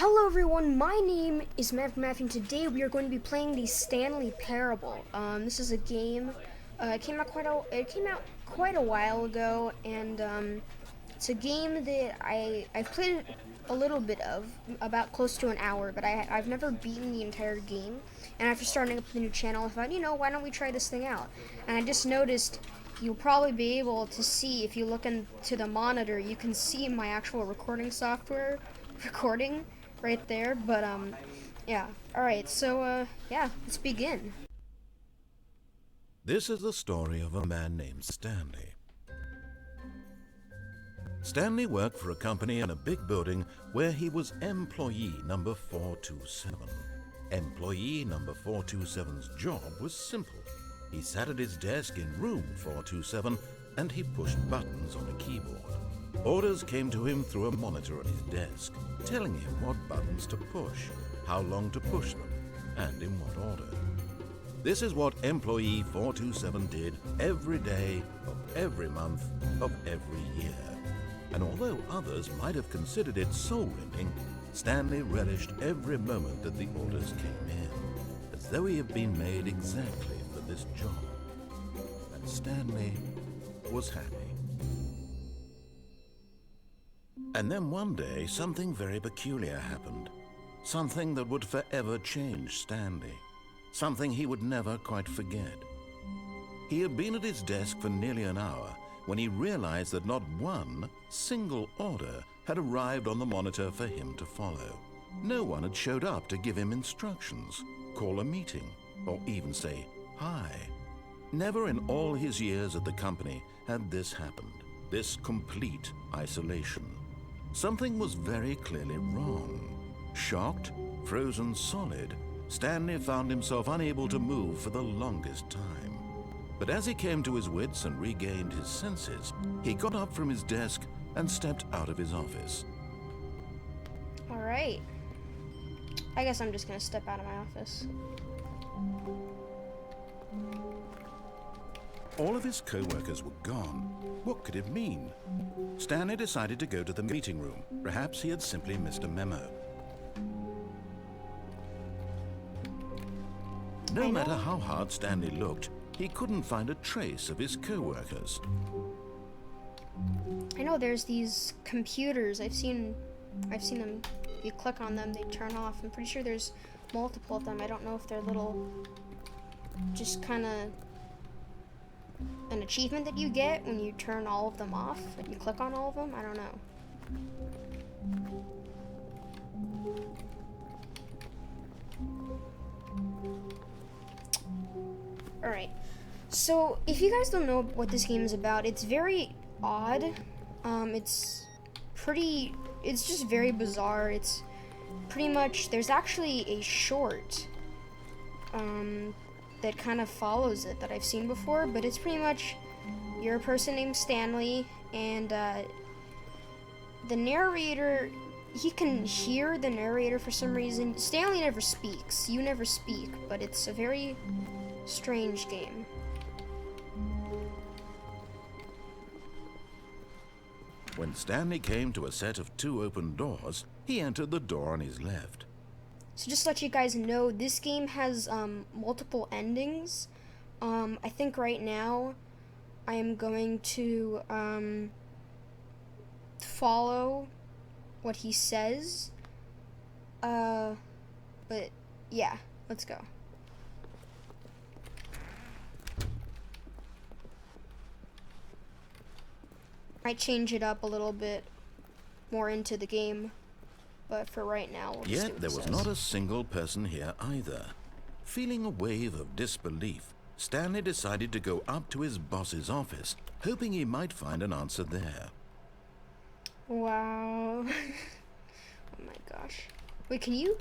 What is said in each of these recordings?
Hello everyone, my name is Matthew, and today we are going to be playing the Stanley Parable. This is a game. It came out quite a while ago, and it's a game that I've played a little bit of, about close to an hour, but I've never beaten the entire game. And after starting up the new channel, I thought, why don't we try this thing out? And I just noticed you'll probably be able to see, if you look into the monitor, you can see my actual recording software recording right there. But yeah. Alright, so yeah, let's begin. This is the story of a man named Stanley. Stanley worked for a company in a big building where he was employee number 427. Employee number 427's job was simple. He sat at his desk in room 427 and he pushed buttons on a keyboard. Orders came to him through a monitor on his desk, telling him what buttons to push, how long to push them, and in what order. This is what employee 427 did every day of every month of every year. And although others might have considered it soul-rending, Stanley relished every moment that the orders came in, as though he had been made exactly for this job. And Stanley was happy. And then one day, something very peculiar happened. Something that would forever change Stanley. Something he would never quite forget. He had been at his desk for nearly an hour when he realized that not one single order had arrived on the monitor for him to follow. No one had showed up to give him instructions, call a meeting, or even say hi. Never in all his years at the company had this happened, this complete isolation. Something was very clearly wrong. Shocked, frozen solid, Stanley found himself unable to move for the longest time. But as he came to his wits and regained his senses, he got up from his desk and stepped out of his office. Alright. I guess I'm just gonna step out of my office. All of his co-workers were gone. What could it mean? Stanley decided to go to the meeting room. Perhaps he had simply missed a memo. No matter how hard Stanley looked, he couldn't find a trace of his co-workers. I know there's these computers. I've seen them. You click on them, they turn off. I'm pretty sure there's multiple of them. I don't know if they're little, just kind of an achievement that you get when you turn all of them off and you click on all of them. I don't know. Alright, so if you guys don't know what this game is about, it's very odd. It's just very bizarre. It's pretty much, there's actually a short that kind of follows it that I've seen before, but it's pretty much, you're a person named Stanley, and the narrator, he can hear the narrator for some reason. Stanley never speaks, you never speak, but it's a very strange game. When Stanley came to a set of 2 open doors, he entered the door on his left. So just to let you guys know, this game has multiple endings. I think right now I am going to follow what he says. But yeah, let's go. Might change it up a little bit more into the game, but for right now, we'll just do Yet what there it was says. not a single person here either. Feeling a wave of disbelief, Stanley decided to go up to his boss's office, hoping he might find an answer there. Wow. Oh my gosh. Wait, can you?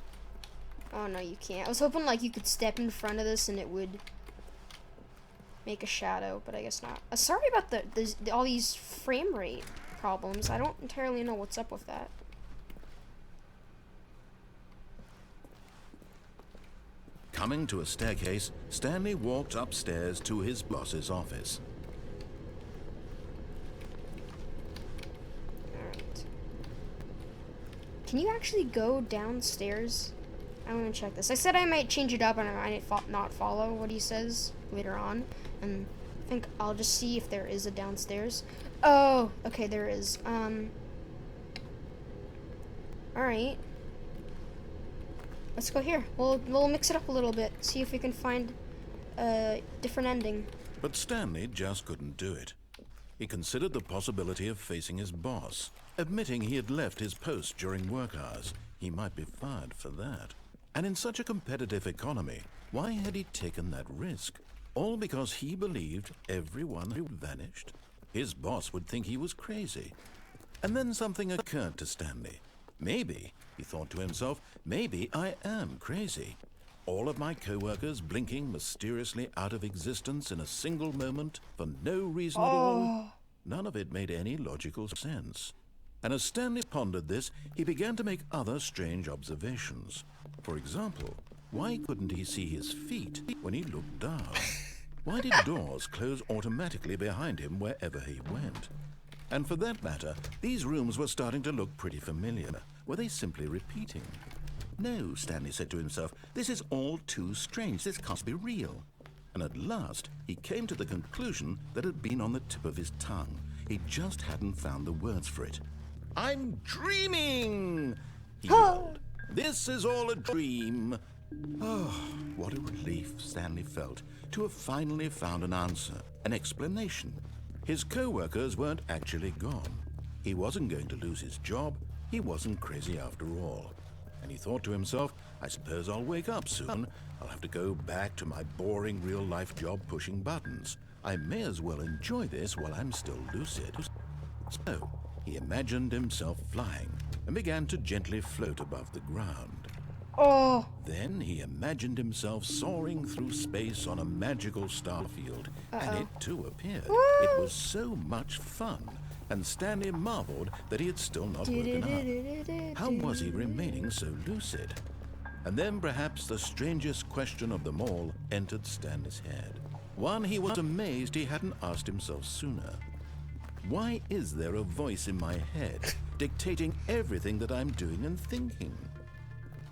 Oh no, you can't. I was hoping like you could step in front of this and it would make a shadow, but I guess not. Sorry about all these frame rate problems. I don't entirely know what's up with that. Coming to a staircase, Stanley walked upstairs to his boss's office. Alright. Can you actually go downstairs? I want to check this. I said I might change it up and I might not follow what he says later on. And I think I'll just see if there is a downstairs. Oh, okay, there is. Alright. Let's go here. We'll mix it up a little bit. See if we can find a different ending. But Stanley just couldn't do it. He considered the possibility of facing his boss, admitting he had left his post during work hours. He might be fired for that. And in such a competitive economy, why had he taken that risk? All because he believed everyone who vanished? His boss would think he was crazy. And then something occurred to Stanley. Maybe, he thought to himself, maybe I am crazy. All of my co-workers blinking mysteriously out of existence in a single moment for no reason at all. None of it made any logical sense. And as Stanley pondered this, he began to make other strange observations. For example, why couldn't he see his feet when he looked down? Why did doors close automatically behind him wherever he went? And for that matter, these rooms were starting to look pretty familiar. Were they simply repeating? No, Stanley said to himself, this is all too strange. This can't be real. And at last, he came to the conclusion that had been on the tip of his tongue. He just hadn't found the words for it. I'm dreaming! He yelled. This is all a dream. Oh, what a relief Stanley felt to have finally found an answer, an explanation. His co-workers weren't actually gone. He wasn't going to lose his job. He wasn't crazy after all. And he thought to himself, I suppose I'll wake up soon. I'll have to go back to my boring real-life job pushing buttons. I may as well enjoy this while I'm still lucid. So, he imagined himself flying and began to gently float above the ground. Oh. Then he imagined himself soaring through space on a magical starfield, and it too appeared. It was so much fun, and Stanley marveled that he had still not woken up. How was he remaining so lucid? And then perhaps the strangest question of them all entered Stanley's head. One he was amazed he hadn't asked himself sooner. Why is there a voice in my head dictating everything that I'm doing and thinking?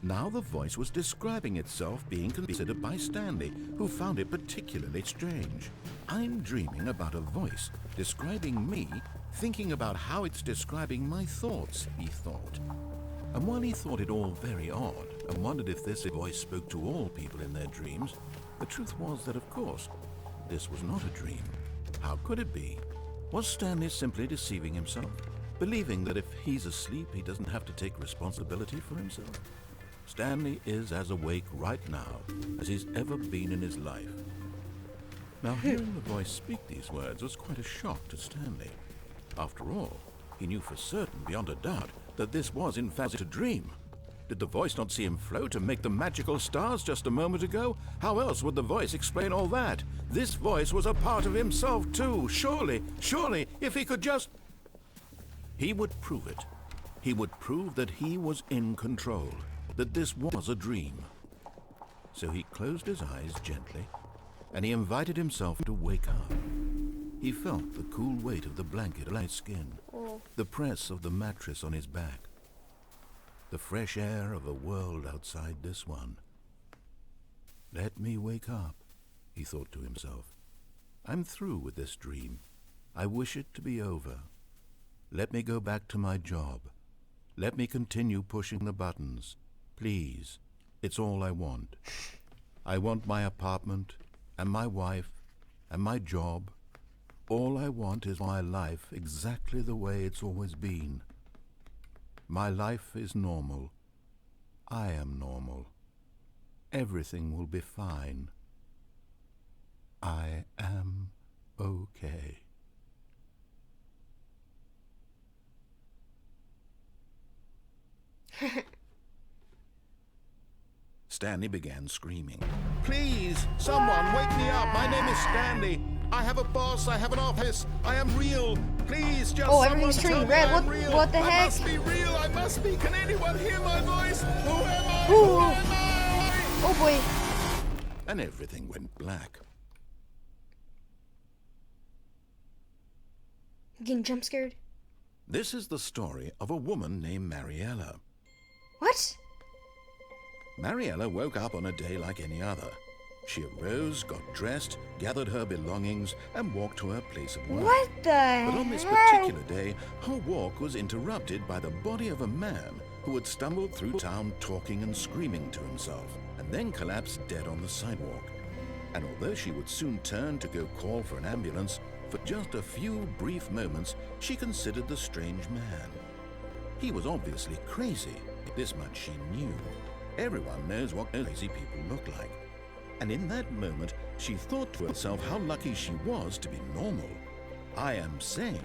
Now the voice was describing itself being considered by Stanley, who found it particularly strange. I'm dreaming about a voice describing me, thinking about how it's describing my thoughts, he thought. And while he thought it all very odd, and wondered if this voice spoke to all people in their dreams, the truth was that, of course, this was not a dream. How could it be? Was Stanley simply deceiving himself, believing that if he's asleep, he doesn't have to take responsibility for himself? Stanley is as awake right now as he's ever been in his life. Now, hearing the voice speak these words was quite a shock to Stanley. After all, he knew for certain, beyond a doubt, that this was in fact a dream. Did the voice not see him float and make the magical stars just a moment ago? How else would the voice explain all that? This voice was a part of himself too. Surely, if he could just... He would prove it. He would prove that he was in control, that this was a dream. So he closed his eyes gently, and he invited himself to wake up. He felt the cool weight of the blanket on his skin, the press of the mattress on his back, the fresh air of a world outside this one. Let me wake up, he thought to himself. I'm through with this dream. I wish it to be over. Let me go back to my job. Let me continue pushing the buttons. Please, it's all I want. I want my apartment, and my wife, and my job. All I want is my life exactly the way it's always been. My life is normal. I am normal. Everything will be fine. I am okay. Stanley began screaming. Please, someone wake me up. My name is Stanley. I have a boss. I have an office. I am real. Please, just everything's turning red. What the heck? I must be real. I must be. Can anyone hear my voice? Who am I? Ooh. Who am I? Oh boy. And everything went black. Getting jump scared. This is the story of a woman named Mariella. What? Mariella woke up on a day like any other. She arose, got dressed, gathered her belongings, and walked to her place of work. What the But on this heck? particular day, her walk was interrupted by the body of a man who had stumbled through town talking and screaming to himself, and then collapsed dead on the sidewalk. And although she would soon turn to go call for an ambulance, for just a few brief moments she considered the strange man. He was obviously crazy, this much she knew. Everyone knows what crazy people look like. And in that moment, she thought to herself how lucky she was to be normal. I am sane.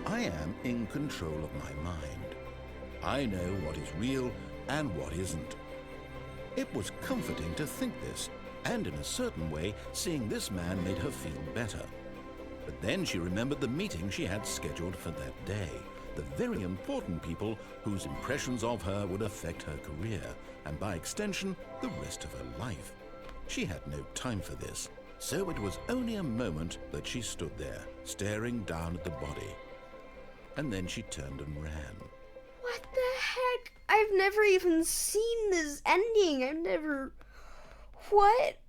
I am in control of my mind. I know what is real and what isn't. It was comforting to think this, and in a certain way, seeing this man made her feel better. But then she remembered the meeting she had scheduled for that day, the very important people whose impressions of her would affect her career, and by extension, the rest of her life. She had no time for this, so it was only a moment that she stood there, staring down at the body. And then she turned and ran. What the heck? I've never even seen this ending. I've never... What?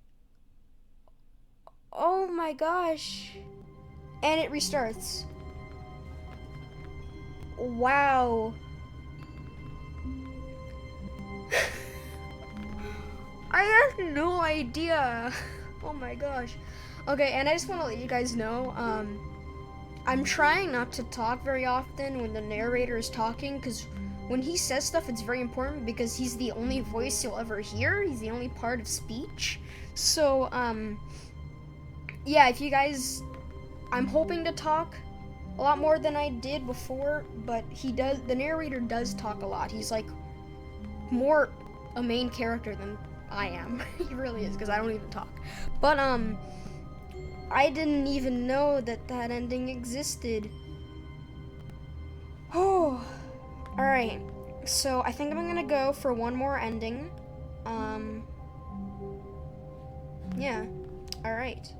Oh my gosh. And it restarts. Wow. I have no idea. Oh my gosh. Okay, and I just want to let you guys know, I'm trying not to talk very often when the narrator is talking, because when he says stuff, it's very important because he's the only voice you'll ever hear. He's the only part of speech. So, yeah, if you guys, I'm hoping to talk a lot more than I did before, but the narrator does talk a lot. He's like more a main character than I am. He really is, because I don't even talk. But, I didn't even know that ending existed. Oh, alright. So, I think I'm gonna go for one more ending. Yeah. Alright.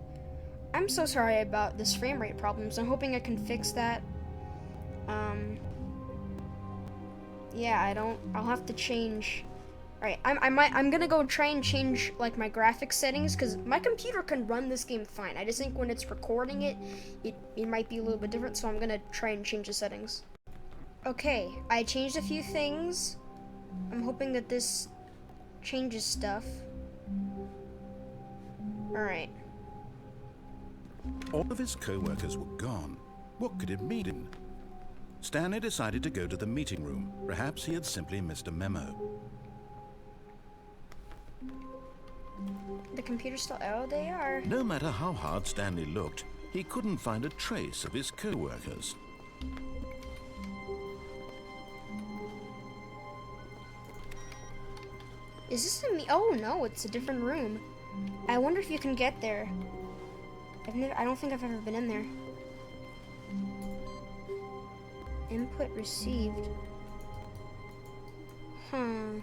I'm so sorry about this frame rate problems. I'm hoping I can fix that. Yeah, I'll have to change. Alright, I'm gonna go try and change like my graphics settings, because my computer can run this game fine. I just think when it's recording it might be a little bit different, so I'm gonna try and change the settings. Okay, I changed a few things. I'm hoping that this changes stuff. Alright. All of his co-workers were gone. What could it mean? Stanley decided to go to the meeting room. Perhaps he had simply missed a memo. The computer's still... Oh, they are. No matter how hard Stanley looked, he couldn't find a trace of his co-workers. Is this a me? Oh no, it's a different room. I wonder if you can get there. I don't think I've ever been in there. Input received. Huh.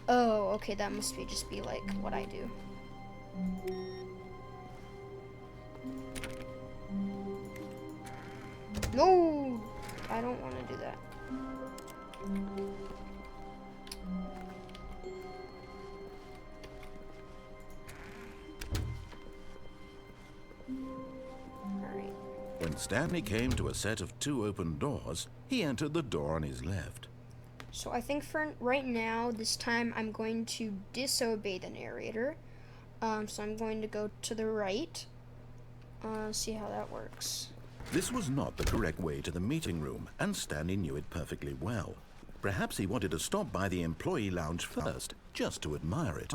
Oh, okay, that must just be like what I do. No! I don't want to do that. Alright. When Stanley came to a set of 2 open doors, he entered the door on his left. So I think for right now, this time I'm going to disobey the narrator. So I'm going to go to the right. See how that works. This was not the correct way to the meeting room, and Stanley knew it perfectly well. Perhaps he wanted to stop by the employee lounge first, just to admire it.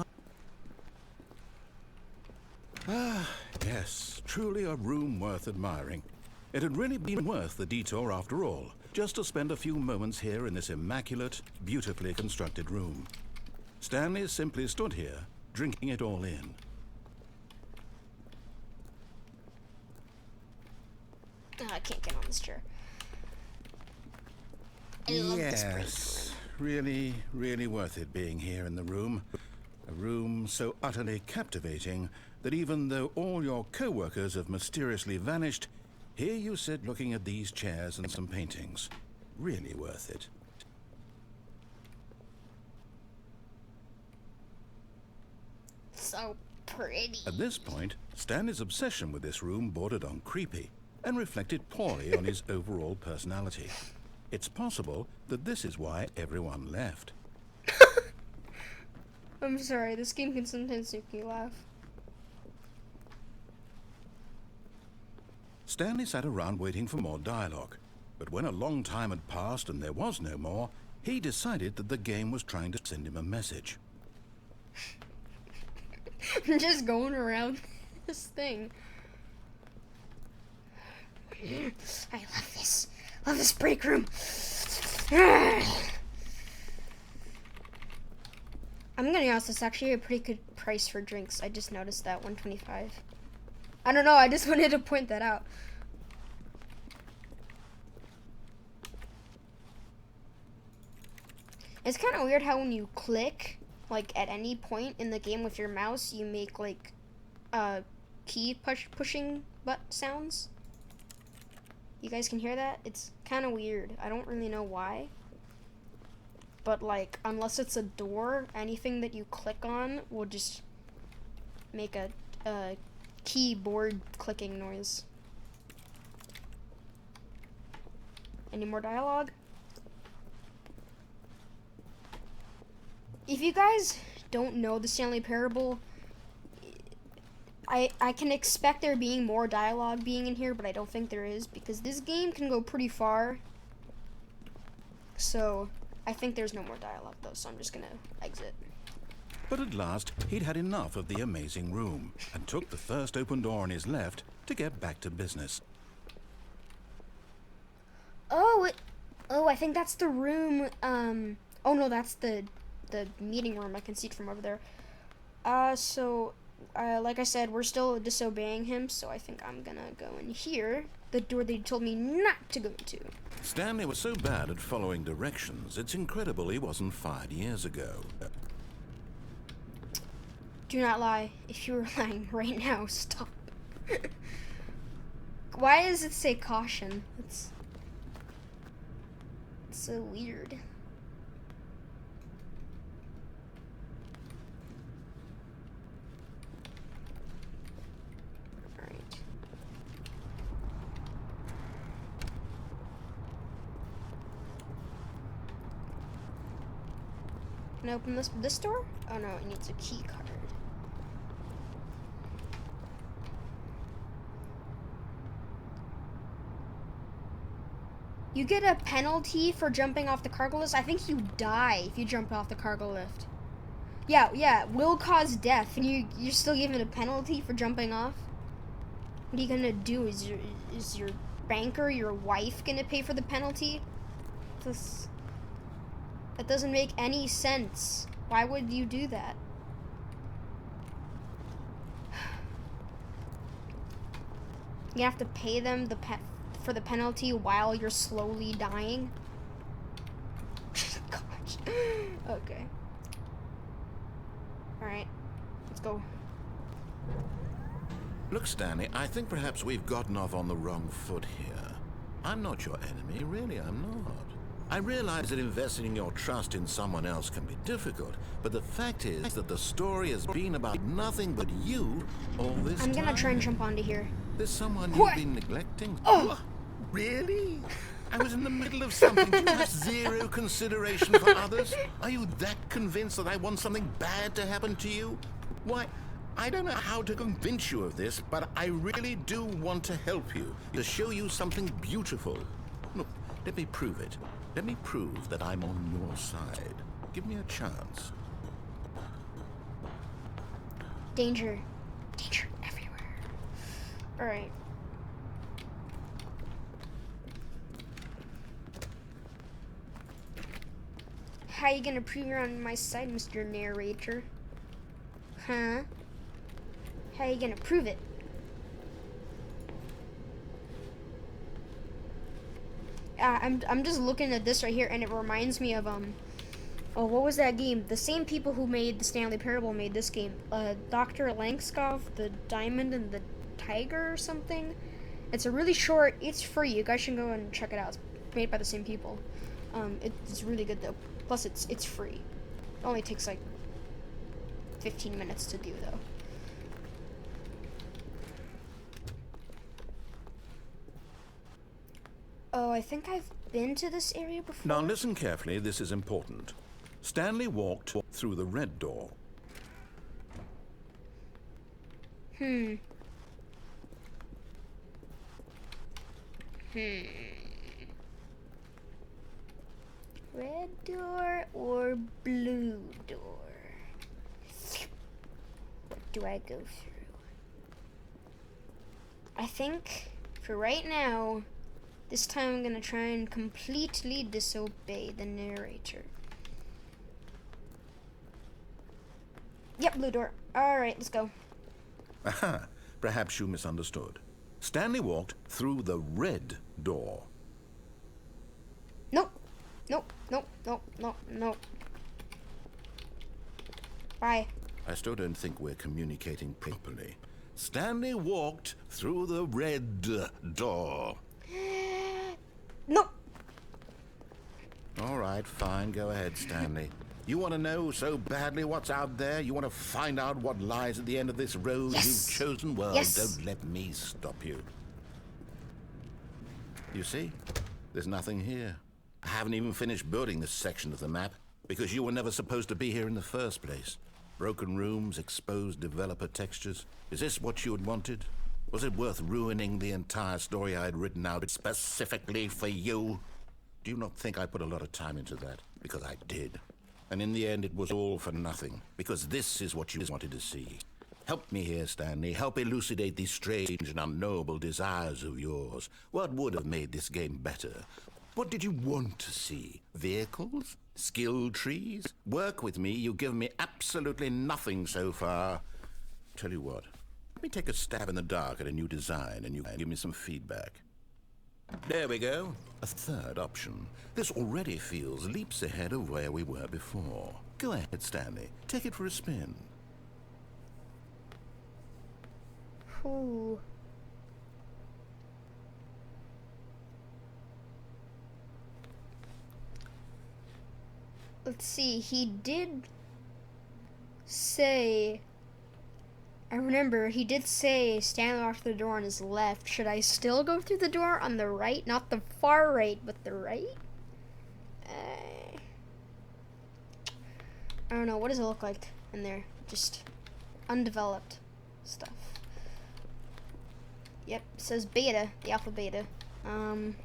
Ah, yes, truly a room worth admiring. It had really been worth the detour after all, just to spend a few moments here in this immaculate, beautifully constructed room. Stanley simply stood here, drinking it all in. Oh, I can't get on this chair. I love this Yes, really, really worth it being here in the room. A room so utterly captivating that even though all your co-workers have mysteriously vanished, here you sit looking at these chairs and some paintings. Really worth it. so pretty. At this point, Stanley's obsession with this room bordered on creepy and reflected poorly on his overall personality. It's possible that this is why everyone left. I'm sorry, this game can sometimes make me laugh. Stanley sat around waiting for more dialogue, but when a long time had passed and there was no more, he decided that the game was trying to send him a message. I'm just going around this thing. I love this. Love this break room. I'm gonna be honest, it's actually a pretty good price for drinks. I just noticed that, $1.25. I don't know, I just wanted to point that out. It's kind of weird how when you click, like at any point in the game with your mouse, you make like key pushing butt sounds. You guys can hear that? It's kind of weird. I don't really know why. But like, unless it's a door, anything that you click on will just make a keyboard clicking noise. Any more dialogue? If you guys don't know the Stanley Parable, I can expect there being more dialogue being in here, but I don't think there is, because this game can go pretty far. So, I think there's no more dialogue though, so I'm just gonna exit. But at last, he'd had enough of the amazing room, and took the first open door on his left to get back to business. Oh, I think that's the room, oh no, that's the meeting room. I can see it from over there. Like I said, we're still disobeying him, so I think I'm gonna go in here, the door they told me not to go into. Stanley was so bad at following directions, it's incredible he wasn't fired years ago. Do not lie. If you were lying right now, stop. Why does it say caution? It's so weird. Can I open this door? Oh no, it needs a key card. You get a penalty for jumping off the cargo lift. I think you die if you jump off the cargo lift. Yeah, will cause death, and you're still given a penalty for jumping off. What are you gonna do? Is your banker, your wife, gonna pay for the penalty? That doesn't make any sense. Why would you do that? You have to pay them for the penalty while you're slowly dying? Gosh. Okay. Alright. Let's go. Look, Stanley, I think perhaps we've gotten off on the wrong foot here. I'm not your enemy, really, I'm not. I realize that investing your trust in someone else can be difficult, but the fact is that the story has been about nothing but you all this time. I'm gonna try and jump onto here. There's someone What? you've been neglecting? Oh! Really? I was in the middle of something. Do you have zero consideration for others? Are you that convinced that I want something bad to happen to you? Why, I don't know how to convince you of this, but I really do want to help you, to show you something beautiful. Look, let me prove it. Let me prove that I'm on your side. Give me a chance. Danger. Danger everywhere. Alright. How you gonna prove you're on my side, Mr. Narrator? Huh? How you gonna prove it? I'm just looking at this right here, and it reminds me of oh, what was that game? The same people who made the Stanley Parable made this game. Dr. Langskov, the Diamond and the Tiger or something. It's a really short. It's free. You guys should go and check it out. It's made by the same people. It's really good though. Plus, it's free. It only takes like 15 minutes to do, though. Oh, I think I've been to this area before. Now listen carefully, this is important. Stanley walked through the red door. Red door or blue door? What do I go through? I think, for right now, this time I'm gonna try and completely disobey the narrator. Yep, blue door. Alright, let's go. Aha, perhaps you misunderstood. Stanley walked through the red door. Nope. Nope, nope, nope, nope, nope. Bye. I still don't think we're communicating properly. Stanley walked through the red door. Nope. All right, fine. Go ahead, Stanley. You want to know so badly what's out there? You want to find out what lies at the end of this road Yes. you've chosen? Well, Yes. don't let me stop you. You see? There's nothing here. I haven't even finished building this section of the map because you were never supposed to be here in the first place. Broken rooms, exposed developer textures. Is this what you had wanted? Was it worth ruining the entire story I had written out specifically for you? Do you not think I put a lot of time into that? Because I did. And in the end, it was all for nothing. Because this is what you wanted to see. Help me here, Stanley. Help elucidate these strange and unknowable desires of yours. What would have made this game better? What did you want to see? Vehicles? Skill trees? Work with me. You've given me absolutely nothing so far. Tell you what. Let me take a stab in the dark at a new design and you can give me some feedback. There we go. A third option. This already feels leaps ahead of where we were before. Go ahead, Stanley. Take it for a spin. Ooh. Let's see, he did say, I remember he did say stand off the door on his left. Should I still go through the door on the right? Not the far right, but the right? I don't know, what does it look like in there? Just undeveloped stuff. Yep, it says beta, the alpha beta. I'm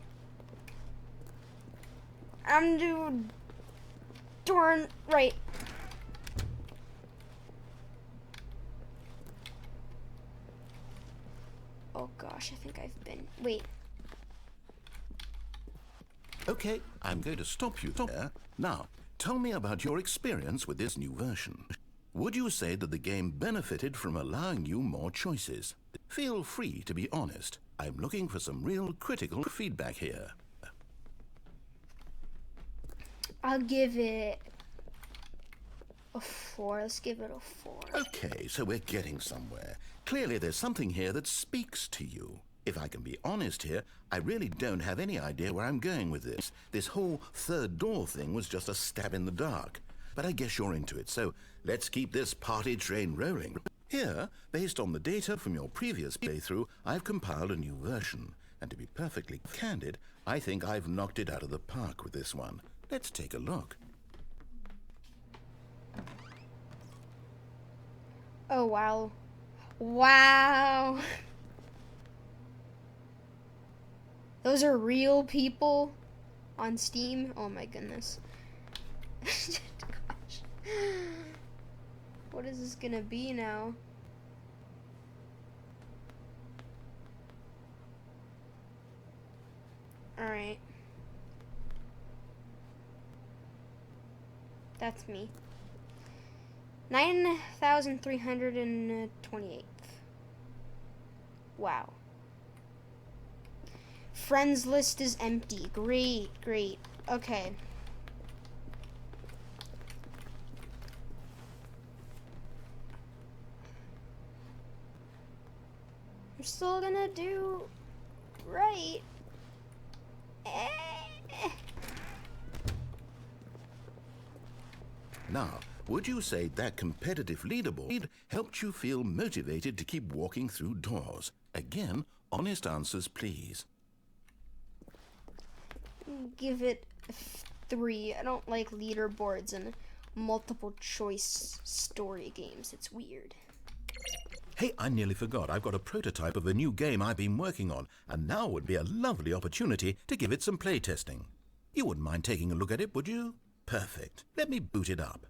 doing door right. Oh gosh, I think I've been. Wait. Okay, I'm going to stop you there. Now, tell me about your experience with this new version. Would you say that the game benefited from allowing you more choices? Feel free to be honest. I'm looking for some real critical feedback here. I'll give it a 4. Let's give it a 4. Okay, so we're getting somewhere. Clearly there's something here that speaks to you. If I can be honest here, I really don't have any idea where I'm going with this. This whole third door thing was just a stab in the dark. But I guess you're into it, so let's keep this party train rolling. Here, based on the data from your previous playthrough, I've compiled a new version. And to be perfectly candid, I think I've knocked it out of the park with this one. Let's take a look. Oh, wow. Wow. Those are real people on Steam? Oh my goodness. Gosh. What is this gonna be now? Alright. That's me. 9,328. Wow. Friends list is empty. Great, great. Okay. I'm still gonna do right. Now, would you say that competitive leaderboard helped you feel motivated to keep walking through doors? Again, honest answers, please. Give it 3. I don't like leaderboards and multiple choice story games. It's weird. Hey, I nearly forgot. I've got a prototype of a new game I've been working on, and now would be a lovely opportunity to give it some playtesting. You wouldn't mind taking a look at it, would you? Perfect. Let me boot it up.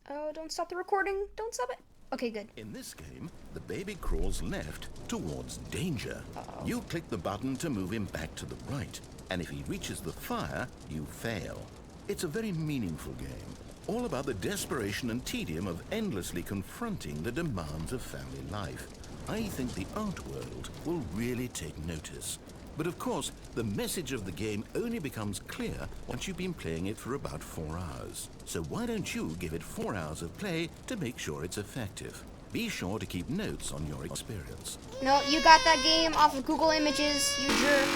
Oh, don't stop the recording. Don't stop it. Okay, good. In this game, the baby crawls left towards danger. Uh-oh. You click the button to move him back to the right, and if he reaches the fire, you fail. It's a very meaningful game, all about the desperation and tedium of endlessly confronting the demands of family life. I think the art world will really take notice. But of course, the message of the game only becomes clear once you've been playing it for about 4 hours. So why don't you give it 4 hours of play to make sure it's effective? Be sure to keep notes on your experience. No, you got that game off of Google Images, you jerk.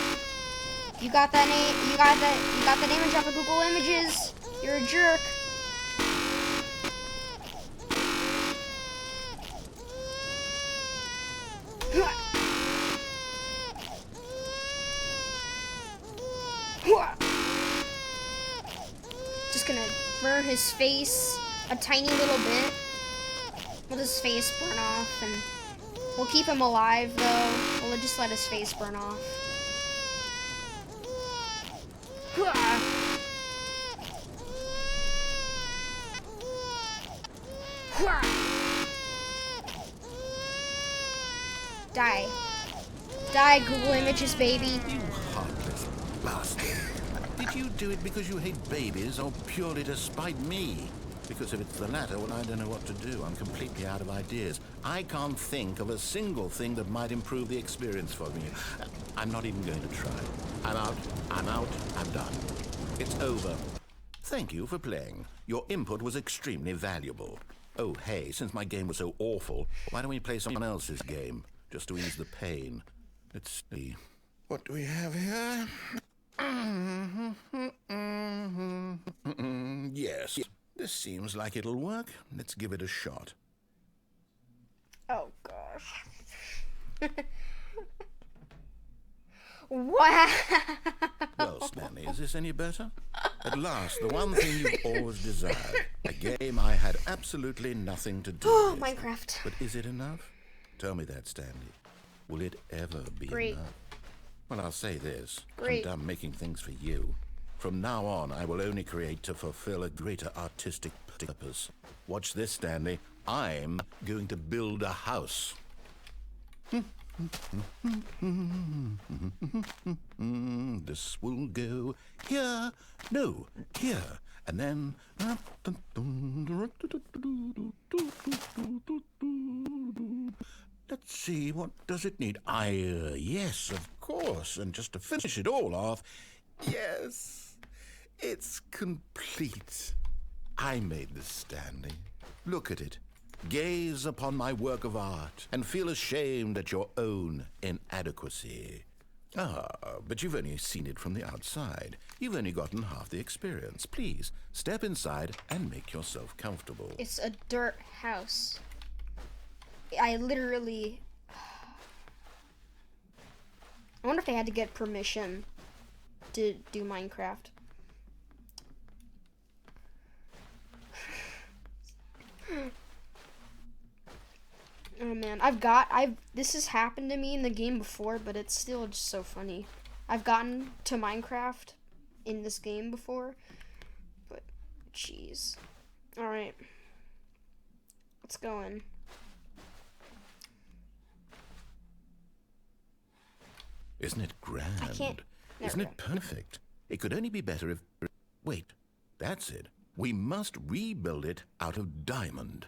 You got that image off of Google Images. You're a jerk. Just gonna burn his face a tiny little bit. Let his face burn off, and we'll keep him alive though. We'll just let his face burn off. Die. Die, Google Images, baby. You heartless bastard. Did you do it because you hate babies or purely to spite me? Because if it's the latter, well, I don't know what to do. I'm completely out of ideas. I can't think of a single thing that might improve the experience for me. I'm not even going to try. I'm out, I'm done. It's over. Thank you for playing. Your input was extremely valuable. Oh, hey, since my game was so awful, why don't we play someone else's game, just to ease the pain? Let's see. What do we have here? Yes, this seems like it'll work. Let's give it a shot. Oh, gosh. Wow. Well, Stanley, is this any better? At last, the one thing you've always desired. A game I had absolutely nothing to do Oh, with. Minecraft. But is it enough? Tell me that, Stanley. Will it ever be Great. enough? Well, I'll say this. Great. I'm done making things for you. From now on, I will only create to fulfill a greater artistic purpose. Watch this, Stanley. I'm going to build a house. This will go here. No, here. And then... Let's see, what does it need? Yes, of course. And just to finish it all off, yes, it's complete. I made this, Stanley. Look at it. Gaze upon my work of art and feel ashamed at your own inadequacy. Ah, but you've only seen it from the outside. You've only gotten half the experience. Please, step inside and make yourself comfortable. It's a dirt house. I literally... I wonder if they had to get permission to do Minecraft. Oh man, this has happened to me in the game before, but it's still just so funny. I've gotten to Minecraft in this game before, but jeez. Alright. Let's go in. Isn't it grand? I can't. Isn't it perfect? It could only be better if... Wait, that's it. We must rebuild it out of diamond.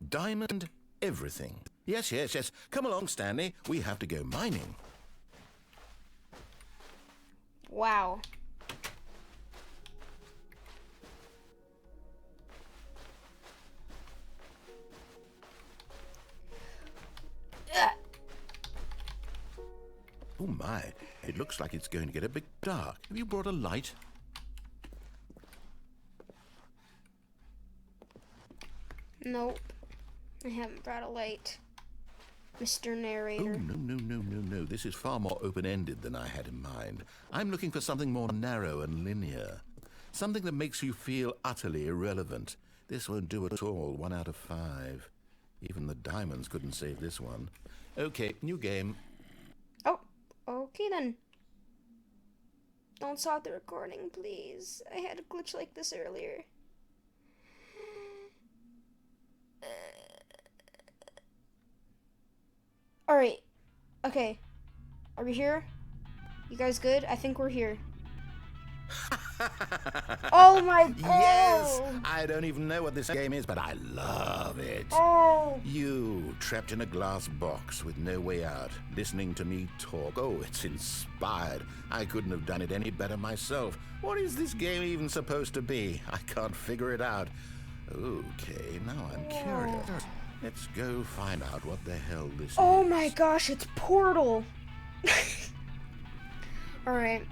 Diamond everything. Yes, yes, yes. Come along, Stanley. We have to go mining. Wow. Oh my, it looks like it's going to get a bit dark. Have you brought a light? Nope. I haven't brought a light, Mr. Oh, Narrator. no. This is far more open-ended than I had in mind. I'm looking for something more narrow and linear. Something that makes you feel utterly irrelevant. This won't do at all. 1 out of 5. Even the diamonds couldn't save this one. Okay, new game. Oh, okay then. Don't stop the recording, please. I had a glitch like this earlier. Alright. Okay. Are we here? You guys good? I think we're here. Oh my god! Yes! I don't even know what this game is, but I love it. Oh! You, trapped in a glass box with no way out, listening to me talk. Oh, it's inspired. I couldn't have done it any better myself. What is this game even supposed to be? I can't figure it out. Okay, now I'm curious. Let's go find out what the hell this is. Oh my gosh, it's Portal! Alright.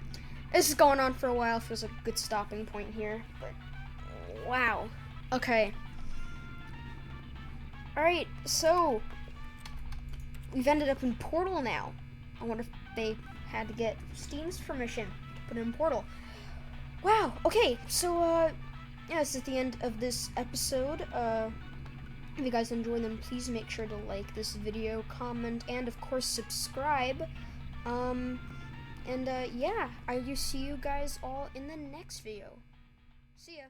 This is going on for a while. Feels like a good stopping point here. But, wow. Okay. Alright, so we've ended up in Portal now. I wonder if they had to get Steam's permission to put it in Portal. Wow, okay, so yeah, this is the end of this episode. If you guys enjoyed them, please make sure to like this video, comment, and of course subscribe. Yeah, I will see you guys all in the next video. See ya.